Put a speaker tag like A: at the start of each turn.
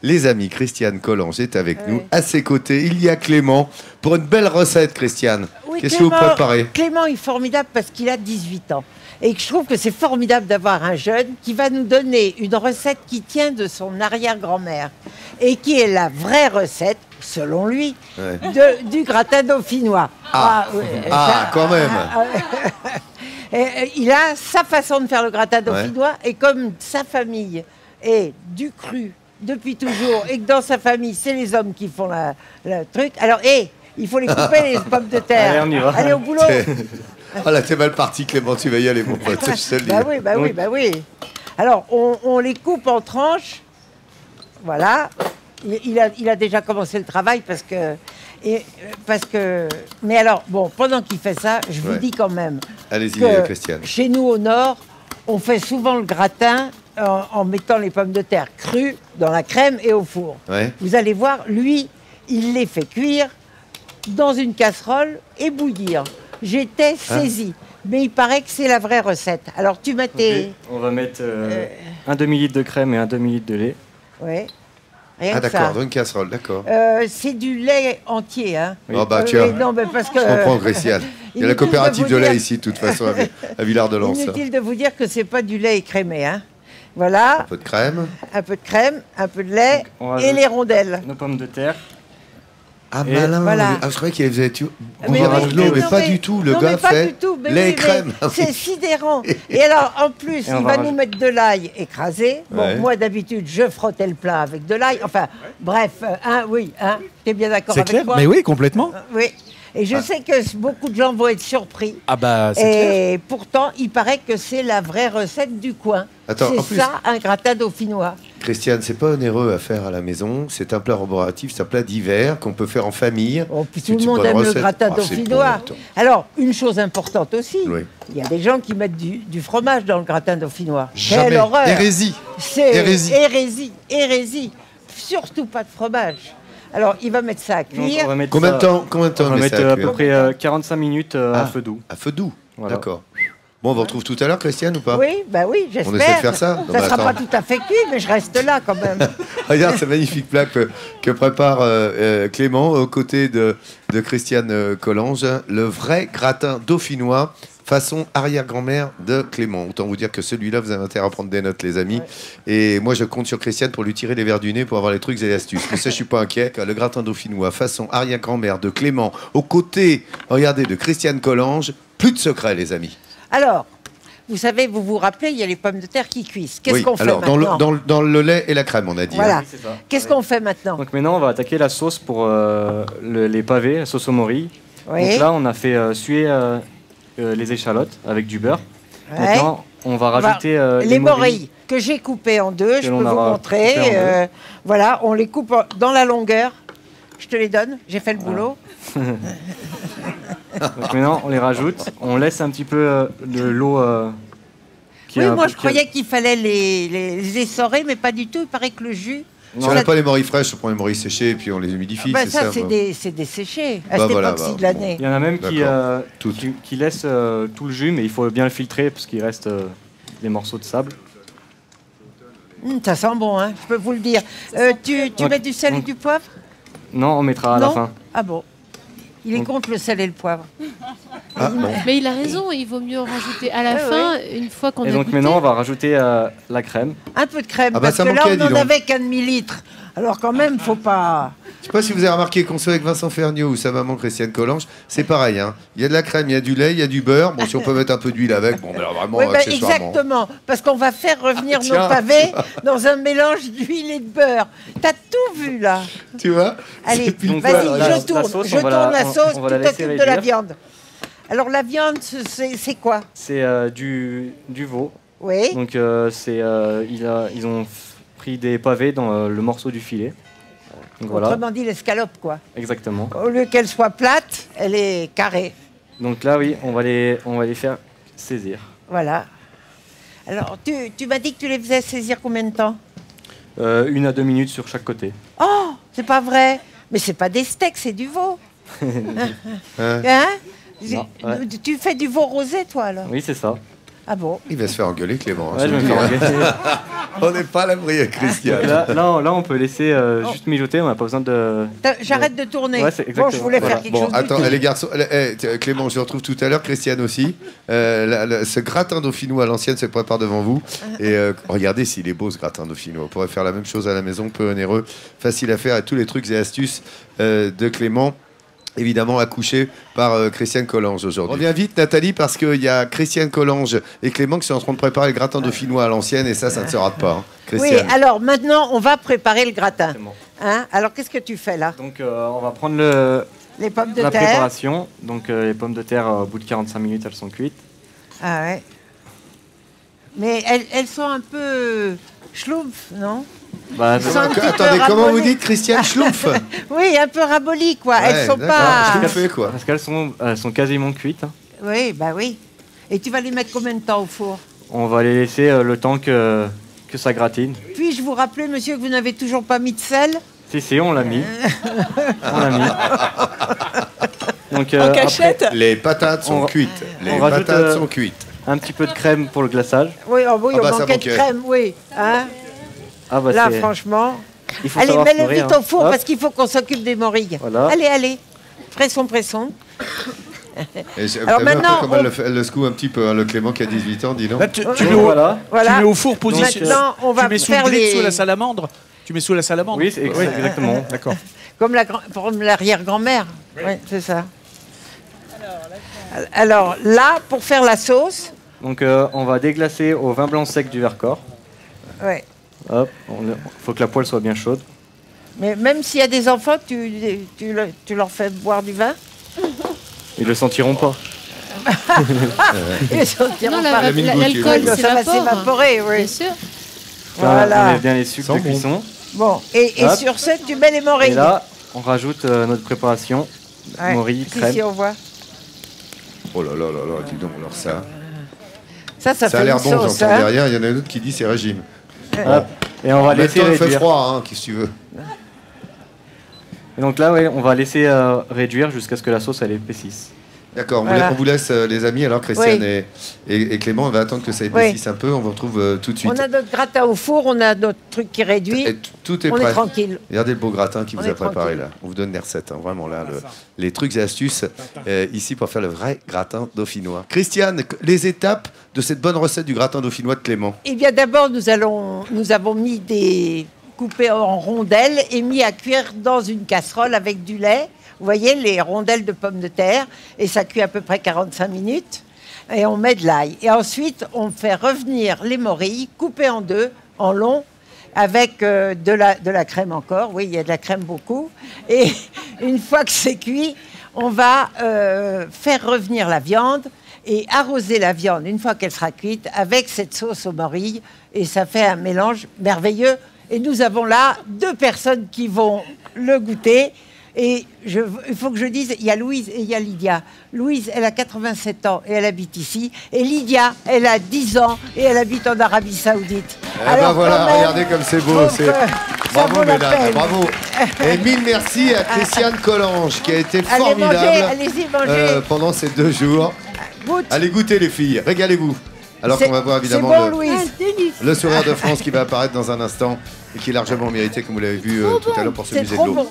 A: Les amis, Christiane Collange est avec nous. À ses côtés, il y a Clément pour une belle recette, Christiane.
B: Oui,
A: Qu'est-ce que vous préparez?
B: Clément est formidable parce qu'il a 18 ans. Et je trouve que c'est formidable d'avoir un jeune qui va nous donner une recette qui tient de son arrière-grand-mère et qui est la vraie recette, selon lui, du gratin dauphinois.
A: Quand même.
B: Il a sa façon de faire le gratin dauphinois et comme sa famille est du cru depuis toujours et que dans sa famille, c'est les hommes qui font le truc. Alors, il faut les couper, les pommes de terre.
C: Allez, on y va.
B: Allez au boulot.
A: Ah là, t'es mal parti, Clément, tu vas y aller, mon pote. Je te le dis.
B: Bah oui. Alors, on les coupe en tranches. Voilà. Il a déjà commencé le travail parce que... Mais alors, bon, pendant qu'il fait ça, je vous dis quand même...
A: Allez-y, Christiane.
B: Chez nous, au Nord, on fait souvent le gratin en mettant les pommes de terre crues dans la crème et au four.
A: Ouais.
B: Vous allez voir, lui, il les fait cuire dans une casserole et bouillir. J'étais saisie. Mais il paraît que c'est la vraie recette. Alors, tu m'as
C: On va mettre un demi-litre de crème et un demi-litre de lait.
B: Oui.
A: D'accord, dans une casserole, d'accord.
B: C'est du lait entier, hein.
A: Oui. Oh bah tiens,
B: non, mais parce que,
A: je comprends, Christiane. Il y a la coopérative de lait ici, de toute façon, à Villard-de-Lans.
B: Inutile de vous dire que c'est pas du lait écrémé, hein. Voilà.
A: Un peu de crème.
B: Un peu de crème, un peu de lait et les rondelles.
C: Nos pommes de terre.
A: Ah malin,
B: voilà.
A: je croyais qu'il faisait tout.
B: Mais
A: pas du tout, le gars fait lait et crème.
B: C'est sidérant. Et alors, en plus, il va nous mettre de l'ail écrasé. Bon, moi, d'habitude, je frottais le plat avec de l'ail. Enfin, bref, t'es bien d'accord avec moi?
D: Mais oui, complètement.
B: Oui. Et je sais que beaucoup de gens vont être surpris.
D: Ah bah, c'est clair.
B: Et pourtant, il paraît que c'est la vraie recette du coin. C'est ça, un gratin dauphinois.
A: Christiane, c'est pas onéreux à faire à la maison. C'est un plat roboratif, c'est un plat d'hiver qu'on peut faire en famille.
B: Oh, puis tout le monde aime le gratin dauphinois. Alors, une chose importante aussi, il y a des gens qui mettent du fromage dans le gratin dauphinois.
A: Jamais.
B: Quelle horreur!
A: Hérésie.
B: C'est hérésie. Surtout pas de fromage. Alors, il va mettre ça à cuire.
A: Combien de temps
C: on va mettre à peu près 45 minutes à feu doux.
A: À feu doux, voilà. D'accord. Bon, on vous retrouve tout à l'heure, Christiane, ou pas?
B: Oui, bah oui, j'espère.
A: On essaie de faire ça.
B: Ça ne sera pas tout à fait cuit, mais je reste là quand même.
A: Regarde ce magnifique plat que prépare Clément aux côtés de Christiane Collange. Le vrai gratin dauphinois façon arrière-grand-mère de Clément. Autant vous dire que celui-là, vous avez intérêt à prendre des notes, les amis. Et moi, je compte sur Christiane pour lui tirer les verres du nez pour avoir les trucs et les astuces. Mais ça, je suis pas inquiet. Le gratin dauphinois façon arrière-grand-mère de Clément aux côtés, regardez, de Christiane Collange. Plus de secret, les amis.
B: Alors, vous savez, vous vous rappelez, il y a les pommes de terre qui cuisent. Qu'est-ce qu'on fait maintenant?
A: Dans le lait et la crème, on a dit.
B: Voilà.
A: Hein.
B: Qu'est-ce qu'on fait maintenant?
C: Donc maintenant, on va attaquer la sauce pour les pavés, la sauce aux morilles. Donc là, on a fait suer les échalotes avec du beurre. Maintenant, on va rajouter
B: les morilles que j'ai coupées en deux. Je peux vous montrer. Voilà, on les coupe dans la longueur. Je te les donne. J'ai fait le boulot.
C: Donc maintenant, on les rajoute. On laisse un petit peu de l'eau.
B: Moi, je croyais qu'il fallait les essorer, mais pas du tout. Il paraît que le jus...
A: Si on n'a pas les morilles fraîches, on prend les morilles séchées et puis on les humidifie.
B: Ça, c'est desséché à cette époque-ci de l'année.
C: Il y en a même qui laissent tout le jus, mais il faut bien le filtrer parce qu'il reste des morceaux de sable.
B: Ça sent bon, hein, je peux vous le dire. Tu mets du sel et du poivre?
C: Non, on mettra à la fin.
B: Ah bon? Il est contre le sel et le poivre.
E: Mais il a raison, il vaut mieux en rajouter à la fin, une fois qu'on a
C: goûté. Et donc maintenant, on va rajouter la crème.
B: Un peu de crème, parce que là, on n'en avait qu'un demi-litre. Alors quand même, faut pas...
A: Je sais pas si vous avez remarqué qu'on soit avec Vincent Ferniaud ou sa maman Christiane Collange, c'est pareil. Hein. Il y a de la crème, il y a du lait, il y a du beurre. Bon, si on peut mettre un peu d'huile avec, bon, mais alors vraiment accessoirement.
B: Exactement, parce qu'on va faire revenir nos pavés dans un mélange d'huile et de beurre. T'as tout vu, là.
A: Tu vois?
B: Allez, vas-y, je tourne la sauce, tu t'occupes de la viande. Alors la viande, c'est quoi?
C: C'est du veau.
B: Oui.
C: Donc ils ont pris des pavés dans le morceau du filet. Donc,
B: autrement dit, l'escalope, quoi.
C: Exactement.
B: Au lieu qu'elle soit plate, elle est carrée.
C: Donc là, oui, on va les faire saisir.
B: Voilà. Alors, tu m'as dit que tu les faisais saisir combien de temps?
C: 1 à 2 minutes sur chaque côté.
B: Oh, c'est pas vrai. Mais c'est pas des steaks, c'est du veau. Tu fais du veau rosé, toi, alors?
C: Oui, c'est ça.
B: Ah bon?
A: Il va se faire engueuler, Clément.
C: Ouais, je vais me faire engueuler.
A: On n'est pas à l'abri, Christian.
C: Là, on peut laisser juste mijoter, on n'a pas besoin de...
B: J'arrête de tourner.
C: Ouais, bon,
B: je voulais faire quelque chose.
A: Attends, les garçons, Clément, je le retrouve tout à l'heure, Christiane aussi. Ce gratin dauphinois à l'ancienne se prépare devant vous. Et regardez s'il est beau, ce gratin dauphinois. On pourrait faire la même chose à la maison, peu onéreux, facile à faire, et tous les trucs et astuces de Clément. Évidemment accouché par Christiane Collange aujourd'hui. On revient vite, Nathalie, parce qu'il y a Christiane Collange et Clément qui sont en train de préparer le gratin dauphinois à l'ancienne, et ça ne se rate pas. Hein,
B: oui, alors maintenant, on va préparer le gratin. Hein, alors, qu'est-ce que tu fais là?
C: Donc, on va prendre
B: les pommes de
C: la
B: terre.
C: préparation. Donc, les pommes de terre, au bout de 45 minutes, elles sont cuites.
B: Ah ouais. Mais elles sont un peu schlumpf, non?
A: Attendez, comment vous dites Christiane Schlumpf?
B: Oui, un peu rabolie, quoi.
A: Ouais,
B: elles sont pas...
C: Parce qu'elles sont quasiment cuites. Hein.
B: Oui, bah oui. Et tu vas les mettre combien de temps au four?
C: On va les laisser le temps que ça gratine.
B: Puis-je vous rappeler, monsieur, que vous n'avez toujours pas mis de sel?
C: Si, on l'a mis. On l'a mis. Donc,
D: en cachette
C: après,
A: les patates sont cuites. Les patates sont cuites.
C: Un petit peu de crème pour le glaçage.
B: Oui, on manquait de crème, oui. Hein, là, franchement. Allez, mets-le vite au four parce qu'il faut qu'on s'occupe des morilles. Voilà. Allez. Pressons.
A: Alors maintenant, comment elle le secoue un petit peu, hein, le Clément qui a 18 ans, dis donc.
F: Là, tu mets au four position.
B: Maintenant, on va faire
F: sous la salamandre. Tu mets sous la salamandre.
C: Oui, exactement.
F: D'accord.
B: Comme l'arrière-grand-mère. Oui, c'est ça. Alors là, pour faire la sauce.
C: Donc on va déglacer au vin blanc sec du Vercors.
B: Ouais.
C: Hop, faut que la poêle soit bien chaude.
B: Mais même s'il y a des enfants, tu leur fais boire du vin?
C: Ils le sentiront pas.
B: Ils sentiront pas.
E: L'alcool,
B: ça va s'évaporer, oui.
E: Bien sûr.
B: Voilà.
C: On met bien les sucres de cuisson.
B: Bon, et sur ce, tu mets les morilles.
C: Et là, on rajoute notre préparation. Morilles, crème.
B: Ici, on voit.
A: Oh là, dis donc, alors ça.
B: Ça
A: a
B: fait
A: l'air
B: une
A: bon,
B: sauce,
A: j'entends
B: hein.
A: derrière. Il y en a un autre qui dit c'est régime.
C: Bon. Et on va laisser réduire.
A: Il fait froid, hein, qu'est-ce que tu veux.
C: Et donc là, on va laisser réduire jusqu'à ce que la sauce elle épaississe.
A: D'accord, on vous laisse les amis. Alors Christiane et Clément, on va attendre que ça épaississe un peu. On vous retrouve tout de suite.
B: On a notre gratin au four, on a notre truc qui réduit.
A: Et tout est prêt.
B: On est tranquille.
A: Regardez le beau gratin qui vous a préparé là. On vous donne les recettes, hein, vraiment là, les trucs et astuces ici pour faire le vrai gratin dauphinois. Christiane, les étapes de cette bonne recette du gratin dauphinois de Clément.
B: Eh bien d'abord, nous avons mis des coupés en rondelles et mis à cuire dans une casserole avec du lait. Vous voyez les rondelles de pommes de terre, et ça cuit à peu près 45 minutes. Et on met de l'ail. Et ensuite, on fait revenir les morilles coupées en deux, en long, avec de la crème encore. Oui, il y a de la crème beaucoup. Et une fois que c'est cuit, on va faire revenir la viande et arroser la viande, une fois qu'elle sera cuite, avec cette sauce aux morilles. Et ça fait un mélange merveilleux. Et nous avons là 2 personnes qui vont le goûter. Et il faut que je dise, il y a Louise et il y a Lydia. Louise, elle a 87 ans et elle habite ici. Et Lydia, elle a 10 ans et elle habite en Arabie Saoudite.
A: Alors voilà, regardez comme c'est beau. Bravo mesdames, bravo. Et mille merci à Christiane Collange qui a été formidable
B: allez-y, mangez.
A: pendant ces 2 jours. Allez goûter les filles, régalez-vous. Alors qu'on va voir évidemment le sourire de France qui va apparaître dans un instant et qui est largement mérité, comme vous l'avez vu tout à l'heure pour ce musée de l'eau.